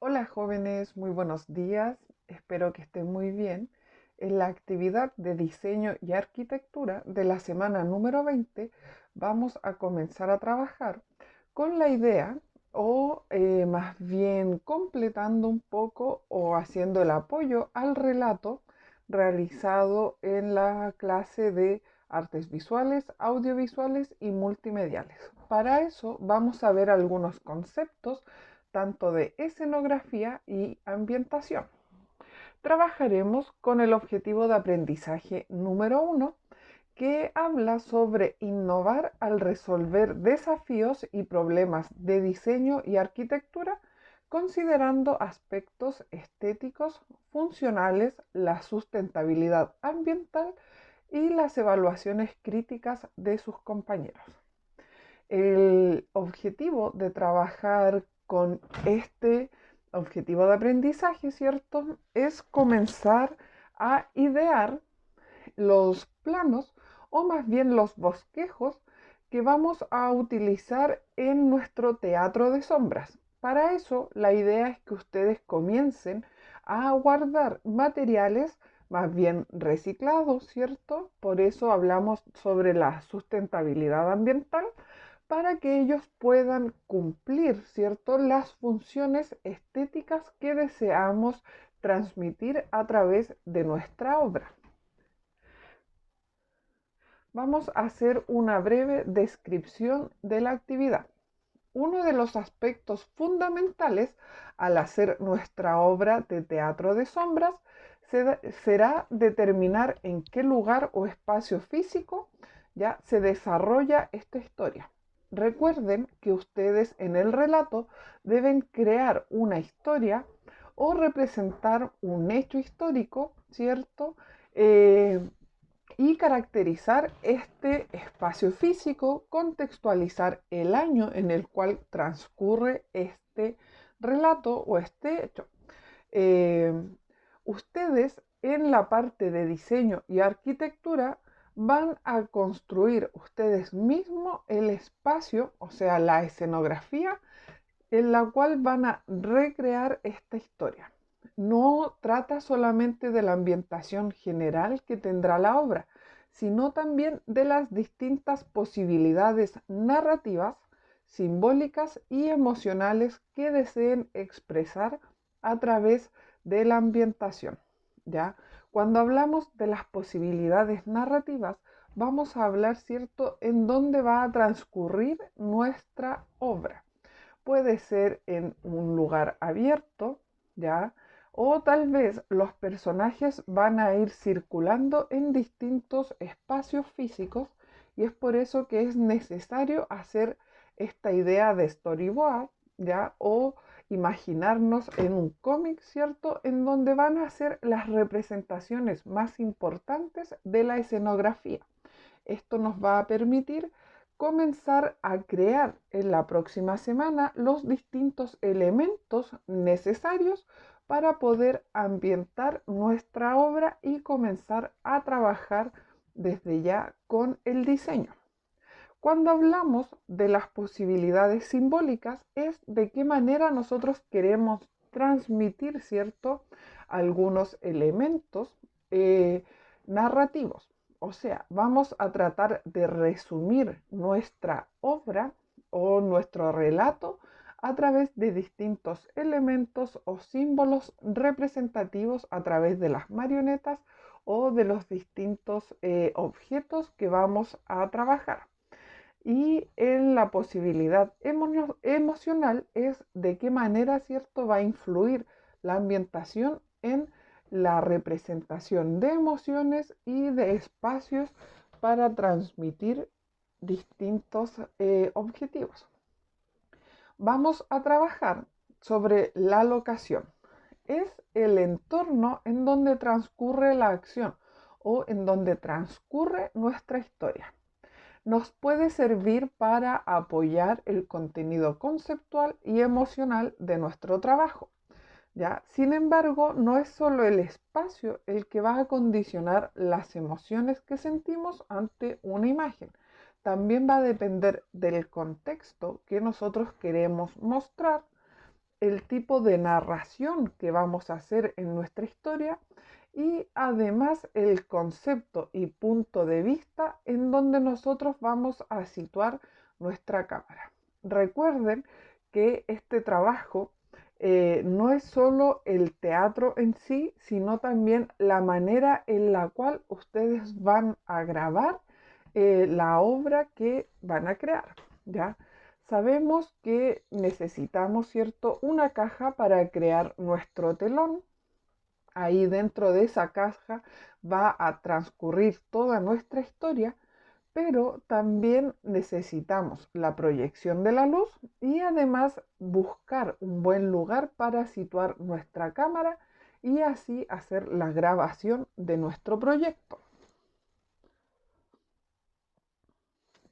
Hola jóvenes, muy buenos días. Espero que estén muy bien. En la actividad de diseño y arquitectura de la semana número 20 vamos a comenzar a trabajar con la idea o más bien completando un poco o haciendo el apoyo al relato realizado en la clase de artes visuales, audiovisuales y multimediales. Para eso vamos a ver algunos conceptos tanto de escenografía y ambientación. Trabajaremos con el objetivo de aprendizaje número 1, que habla sobre innovar al resolver desafíos y problemas de diseño y arquitectura, considerando aspectos estéticos, funcionales, la sustentabilidad ambiental y las evaluaciones críticas de sus compañeros. El objetivo de trabajar con este objetivo de aprendizaje, ¿cierto? Es comenzar a idear los planos o más bien los bosquejos que vamos a utilizar en nuestro teatro de sombras. Para eso, la idea es que ustedes comiencen a guardar materiales más bien reciclados, ¿cierto? Por eso hablamos sobre la sustentabilidad ambiental para que ellos puedan cumplir, ¿cierto?, las funciones estéticas que deseamos transmitir a través de nuestra obra. Vamos a hacer una breve descripción de la actividad. Uno de los aspectos fundamentales al hacer nuestra obra de teatro de sombras será determinar en qué lugar o espacio físico ya se desarrolla esta historia. Recuerden que ustedes en el relato deben crear una historia o representar un hecho histórico, ¿cierto? Y caracterizar este espacio físico, contextualizar el año en el cual transcurre este relato o este hecho. Eh, Ustedes en la parte de diseño y arquitectura van a construir ustedes mismos el espacio, o sea, la escenografía en la cual van a recrear esta historia. No trata solamente de la ambientación general que tendrá la obra, sino también de las distintas posibilidades narrativas, simbólicas y emocionales que deseen expresar a través de la ambientación. ¿Ya? Cuando hablamos de las posibilidades narrativas, vamos a hablar, ¿cierto?, en dónde va a transcurrir nuestra obra. Puede ser en un lugar abierto, ¿ya? O tal vez los personajes van a ir circulando en distintos espacios físicos y es por eso que es necesario hacer esta idea de storyboard, ¿ya? O imaginarnos en un cómic, ¿cierto? En donde van a ser las representaciones más importantes de la escenografía. Esto nos va a permitir comenzar a crear en la próxima semana los distintos elementos necesarios para poder ambientar nuestra obra y comenzar a trabajar desde ya con el diseño. Cuando hablamos de las posibilidades simbólicas es de qué manera nosotros queremos transmitir, ¿cierto?, algunos elementos narrativos. O sea, vamos a tratar de resumir nuestra obra o nuestro relato a través de distintos elementos o símbolos representativos a través de las marionetas o de los distintos objetos que vamos a trabajar. Y en la posibilidad emocional es de qué manera, ¿cierto?, va a influir la ambientación en la representación de emociones y de espacios para transmitir distintos objetivos. Vamos a trabajar sobre la locación. Es el entorno en donde transcurre la acción o en donde transcurre nuestra historia. Nos puede servir para apoyar el contenido conceptual y emocional de nuestro trabajo. ¿Ya? Sin embargo, no es solo el espacio el que va a condicionar las emociones que sentimos ante una imagen. También va a depender del contexto que nosotros queremos mostrar el tipo de narración que vamos a hacer en nuestra historia y además el concepto y punto de vista en donde nosotros vamos a situar nuestra cámara. Recuerden que este trabajo no es solo el teatro en sí, sino también la manera en la cual ustedes van a grabar la obra que van a crear, ¿ya? Sabemos que necesitamos, ¿cierto?, una caja para crear nuestro telón. Ahí dentro de esa caja va a transcurrir toda nuestra historia, pero también necesitamos la proyección de la luz y además buscar un buen lugar para situar nuestra cámara y así hacer la grabación de nuestro proyecto.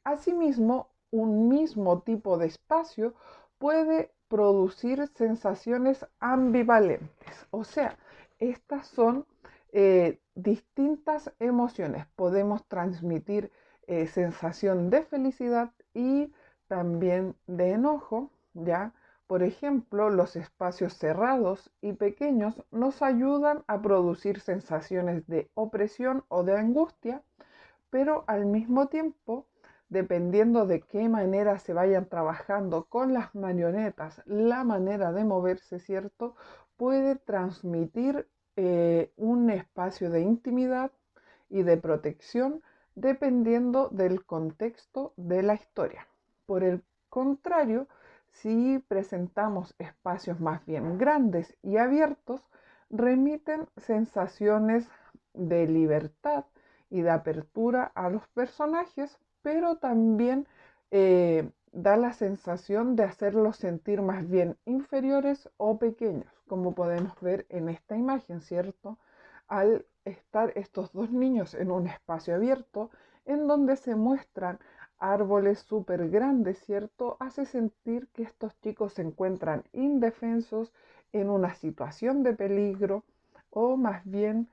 Asimismo, un mismo tipo de espacio puede producir sensaciones ambivalentes, o sea, estas son distintas emociones. Podemos transmitir sensación de felicidad y también de enojo, ¿ya? Por ejemplo, los espacios cerrados y pequeños nos ayudan a producir sensaciones de opresión o de angustia, pero al mismo tiempo, dependiendo de qué manera se vayan trabajando con las marionetas, la manera de moverse, ¿cierto? Puede transmitir un espacio de intimidad y de protección dependiendo del contexto de la historia. Por el contrario, si presentamos espacios más bien grandes y abiertos, remiten sensaciones de libertad y de apertura a los personajes, pero también da la sensación de hacerlos sentir más bien inferiores o pequeños, como podemos ver en esta imagen, ¿cierto? Al estar estos dos niños en un espacio abierto en donde se muestran árboles súper grandes, ¿cierto? Hace sentir que estos chicos se encuentran indefensos en una situación de peligro o más bien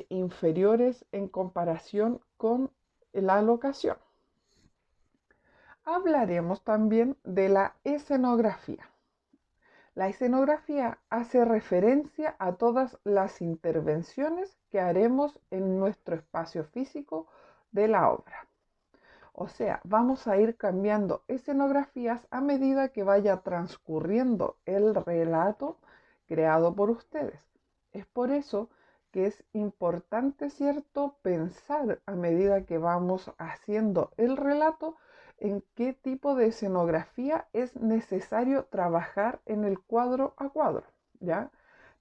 inferiores en comparación con la locación. Hablaremos también de la escenografía. La escenografía hace referencia a todas las intervenciones que haremos en nuestro espacio físico de la obra. O sea, vamos a ir cambiando escenografías a medida que vaya transcurriendo el relato creado por ustedes. Es por eso que es importante, ¿cierto?, pensar a medida que vamos haciendo el relato en qué tipo de escenografía es necesario trabajar en el cuadro a cuadro, ¿ya?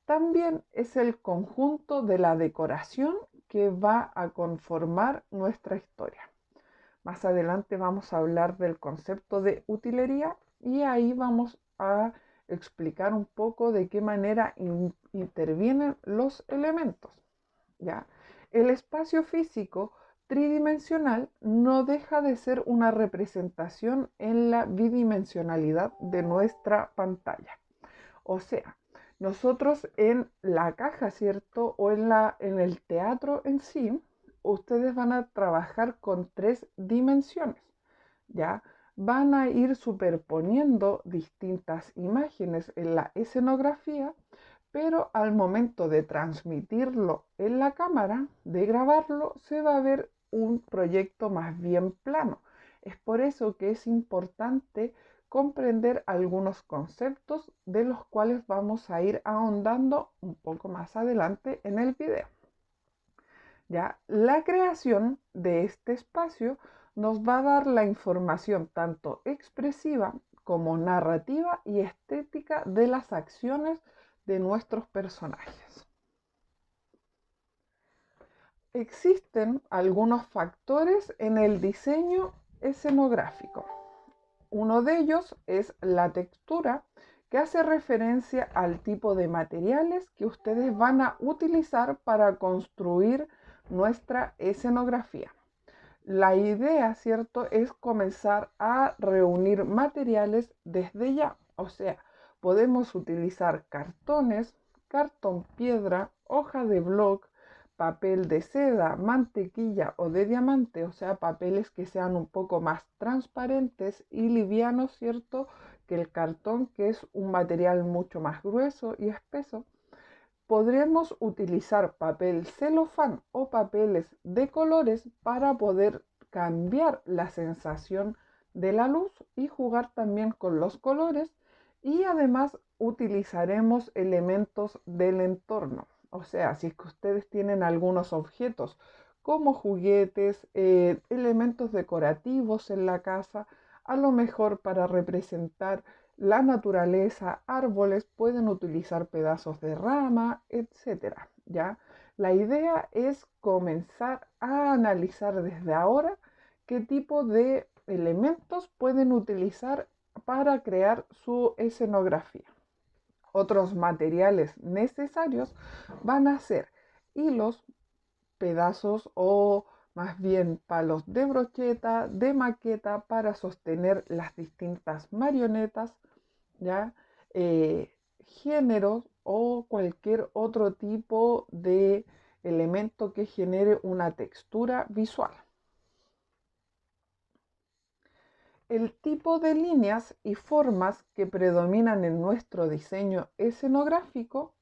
También es el conjunto de la decoración que va a conformar nuestra historia. Más adelante vamos a hablar del concepto de utilería y ahí vamos a explicar un poco de qué manera intervienen los elementos, ¿ya? El espacio físico tridimensional no deja de ser una representación en la bidimensionalidad de nuestra pantalla. O sea, nosotros en la caja, ¿cierto? O en el teatro en sí, ustedes van a trabajar con 3 dimensiones, ¿ya? Van a ir superponiendo distintas imágenes en la escenografía, pero al momento de transmitirlo en la cámara, de grabarlo, se va a ver un proyecto más bien plano. Es por eso que es importante comprender algunos conceptos de los cuales vamos a ir ahondando un poco más adelante en el video. ¿Ya? La creación de este espacio nos va a dar la información tanto expresiva como narrativa y estética de las acciones de nuestros personajes. Existen algunos factores en el diseño escenográfico. Uno de ellos es la textura, que hace referencia al tipo de materiales que ustedes van a utilizar para construir nuestra escenografía. La idea, ¿cierto?, es comenzar a reunir materiales desde ya. O sea, podemos utilizar cartones, cartón piedra, hoja de bloc, papel de seda, mantequilla o de diamante, o sea, papeles que sean un poco más transparentes y livianos, ¿cierto?, que el cartón, que es un material mucho más grueso y espeso, podremos utilizar papel celofán o papeles de colores para poder cambiar la sensación de la luz y jugar también con los colores, y además utilizaremos elementos del entorno. O sea, si es que ustedes tienen algunos objetos como juguetes, elementos decorativos en la casa, a lo mejor para representar la naturaleza, árboles, pueden utilizar pedazos de rama, etcétera, ¿ya? La idea es comenzar a analizar desde ahora qué tipo de elementos pueden utilizar para crear su escenografía. Otros materiales necesarios van a ser hilos, pedazos o más bien palos de brocheta, de maqueta para sostener las distintas marionetas, ¿ya? Géneros o cualquier otro tipo de elemento que genere una textura visual. El tipo de líneas y formas que predominan en nuestro diseño escenográfico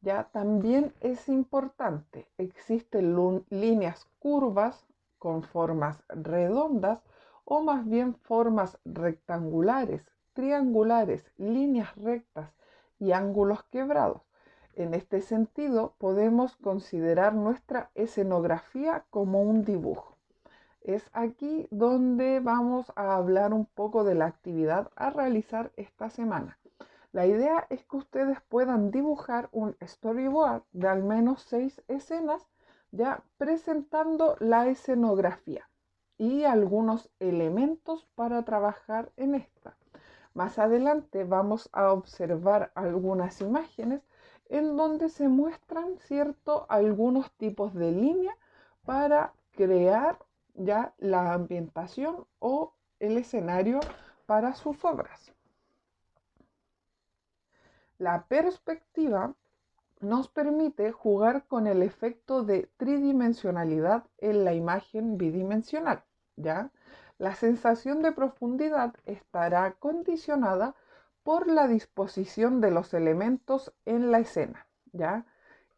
ya también es importante. Existen líneas curvas con formas redondas o más bien formas rectangulares, triangulares, líneas rectas y ángulos quebrados. En este sentido, podemos considerar nuestra escenografía como un dibujo. Es aquí donde vamos a hablar un poco de la actividad a realizar esta semana. La idea es que ustedes puedan dibujar un storyboard de al menos 6 escenas, ya presentando la escenografía y algunos elementos para trabajar en esta. Más adelante vamos a observar algunas imágenes en donde se muestran, ¿cierto?, algunos tipos de línea para crear ya la ambientación o el escenario para sus obras. La perspectiva nos permite jugar con el efecto de tridimensionalidad en la imagen bidimensional, ¿ya? La sensación de profundidad estará condicionada por la disposición de los elementos en la escena, ¿ya?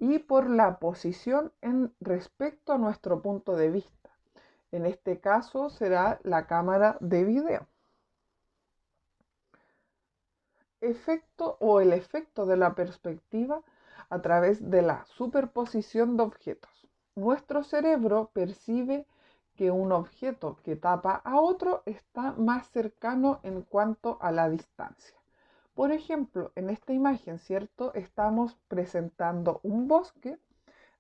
Y por la posición en respecto a nuestro punto de vista. En este caso será la cámara de video. Efecto o el efecto de la perspectiva a través de la superposición de objetos. Nuestro cerebro percibe que un objeto que tapa a otro está más cercano en cuanto a la distancia. Por ejemplo, en esta imagen, ¿cierto? Estamos presentando un bosque,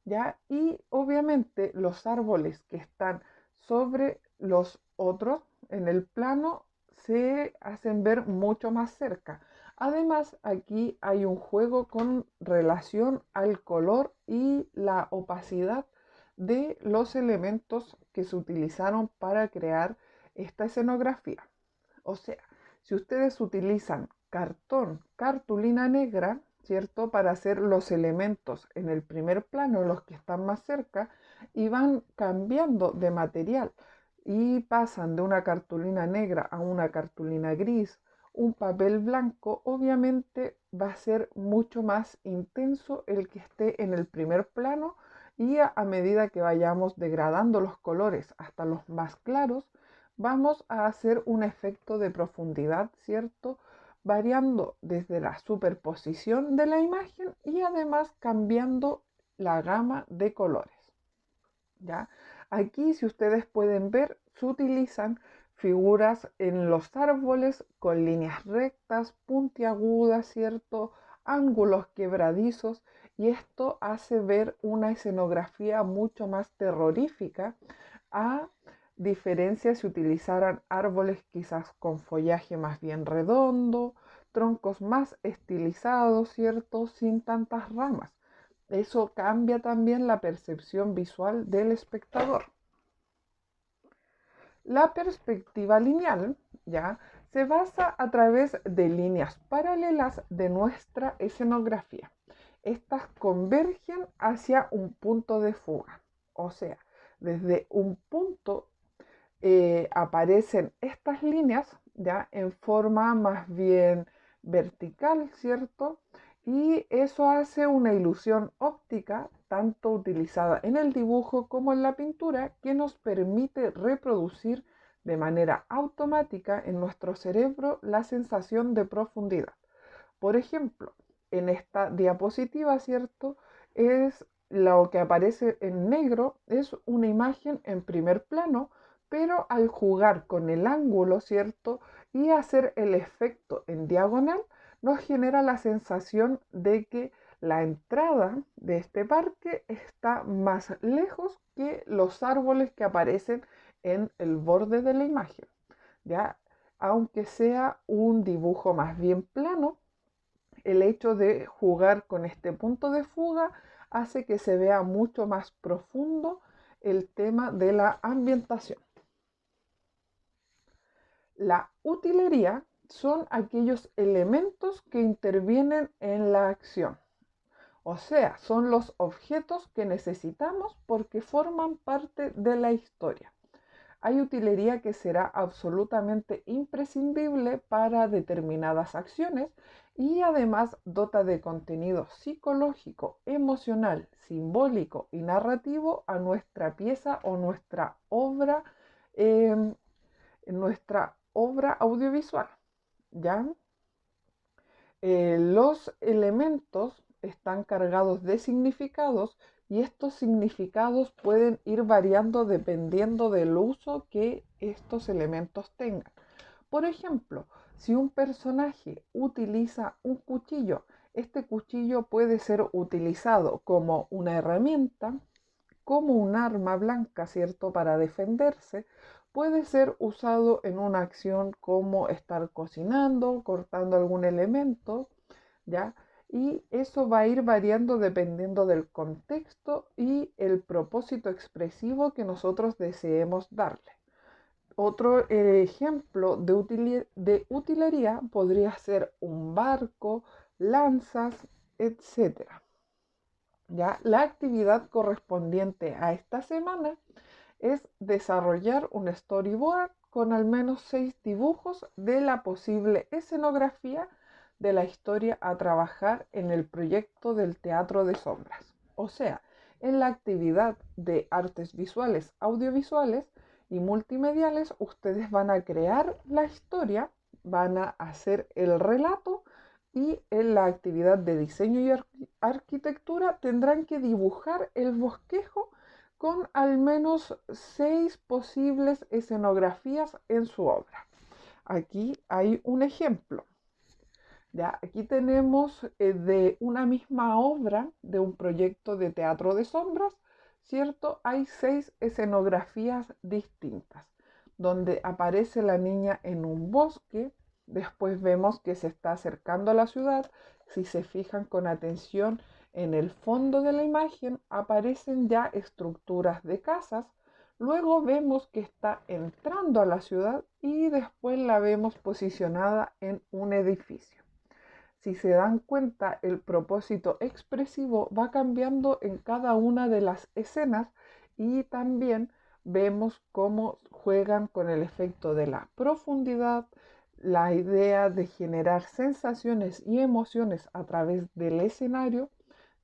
¿ya? Y obviamente los árboles que están sobre los otros en el plano se hacen ver mucho más cerca. Además, aquí hay un juego con relación al color y la opacidad de los elementos que se utilizaron para crear esta escenografía. O sea, si ustedes utilizan cartón, cartulina negra, ¿cierto?, para hacer los elementos en el primer plano, los que están más cerca, y van cambiando de material y pasan de una cartulina negra a una cartulina gris, un papel blanco, obviamente va a ser mucho más intenso el que esté en el primer plano, y a medida que vayamos degradando los colores hasta los más claros, vamos a hacer un efecto de profundidad, ¿cierto? Variando desde la superposición de la imagen y además cambiando la gama de colores, ¿ya? Aquí, si ustedes pueden ver, se utilizan figuras en los árboles con líneas rectas, puntiagudas, ¿cierto? Ángulos quebradizos, y esto hace ver una escenografía mucho más terrorífica, a diferencia si utilizaran árboles quizás con follaje más bien redondo, troncos más estilizados, ¿cierto? Sin tantas ramas. Eso cambia también la percepción visual del espectador. La perspectiva lineal, ya, se basa a través de líneas paralelas de nuestra escenografía. Estas convergen hacia un punto de fuga. O sea, desde un punto aparecen estas líneas, ya en forma más bien vertical, ¿cierto? Y eso hace una ilusión óptica, tanto utilizada en el dibujo como en la pintura, que nos permite reproducir de manera automática en nuestro cerebro la sensación de profundidad. Por ejemplo, en esta diapositiva, ¿cierto? Es lo que aparece en negro, es una imagen en primer plano, pero al jugar con el ángulo, ¿cierto? Y hacer el efecto en diagonal, nos genera la sensación de que la entrada de este parque está más lejos que los árboles que aparecen en el borde de la imagen, ¿ya? Aunque sea un dibujo más bien plano, el hecho de jugar con este punto de fuga hace que se vea mucho más profundo el tema de la ambientación. La utilería son aquellos elementos que intervienen en la acción. O sea, son los objetos que necesitamos porque forman parte de la historia. Hay utilería que será absolutamente imprescindible para determinadas acciones y además dota de contenido psicológico, emocional, simbólico y narrativo a nuestra pieza o em, nuestra obra audiovisual. ¿Ya? Los elementos están cargados de significados y estos significados pueden ir variando dependiendo del uso que estos elementos tengan. Por ejemplo, si un personaje utiliza un cuchillo, este cuchillo puede ser utilizado como una herramienta, como un arma blanca, ¿cierto? Para defenderse, puede ser usado en una acción como estar cocinando, cortando algún elemento, ¿ya? Y eso va a ir variando dependiendo del contexto y el propósito expresivo que nosotros deseemos darle. Otro ejemplo de utilería podría ser un barco, lanzas, etcétera. ¿Ya? La actividad correspondiente a esta semana es desarrollar un storyboard con al menos 6 dibujos de la posible escenografía de la historia a trabajar en el proyecto del teatro de sombras. O sea, en la actividad de artes visuales, audiovisuales y multimediales, ustedes van a crear la historia, van a hacer el relato y en la actividad de diseño y arquitectura tendrán que dibujar el bosquejo con al menos 6 posibles escenografías en su obra. Aquí hay un ejemplo. ¿Ya? Aquí tenemos de una misma obra, de un proyecto de teatro de sombras, ¿cierto? Hay 6 escenografías distintas, donde aparece la niña en un bosque, después vemos que se está acercando a la ciudad, si se fijan con atención en el fondo de la imagen aparecen ya estructuras de casas, luego vemos que está entrando a la ciudad y después la vemos posicionada en un edificio. Si se dan cuenta, el propósito expresivo va cambiando en cada una de las escenas y también vemos cómo juegan con el efecto de la profundidad, la idea de generar sensaciones y emociones a través del escenario,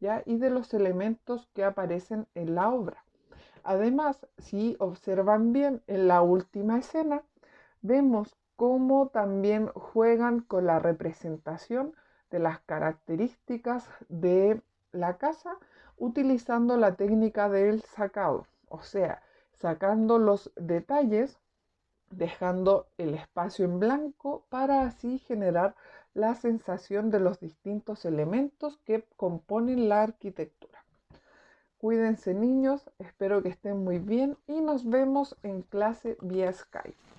¿ya? Y de los elementos que aparecen en la obra. Además, si observan bien en la última escena, vemos cómo también juegan con la representación de las características de la casa utilizando la técnica del sacado, o sea, sacando los detalles, dejando el espacio en blanco para así generar la sensación de los distintos elementos que componen la arquitectura. Cuídense niños, espero que estén muy bien y nos vemos en clase vía Skype.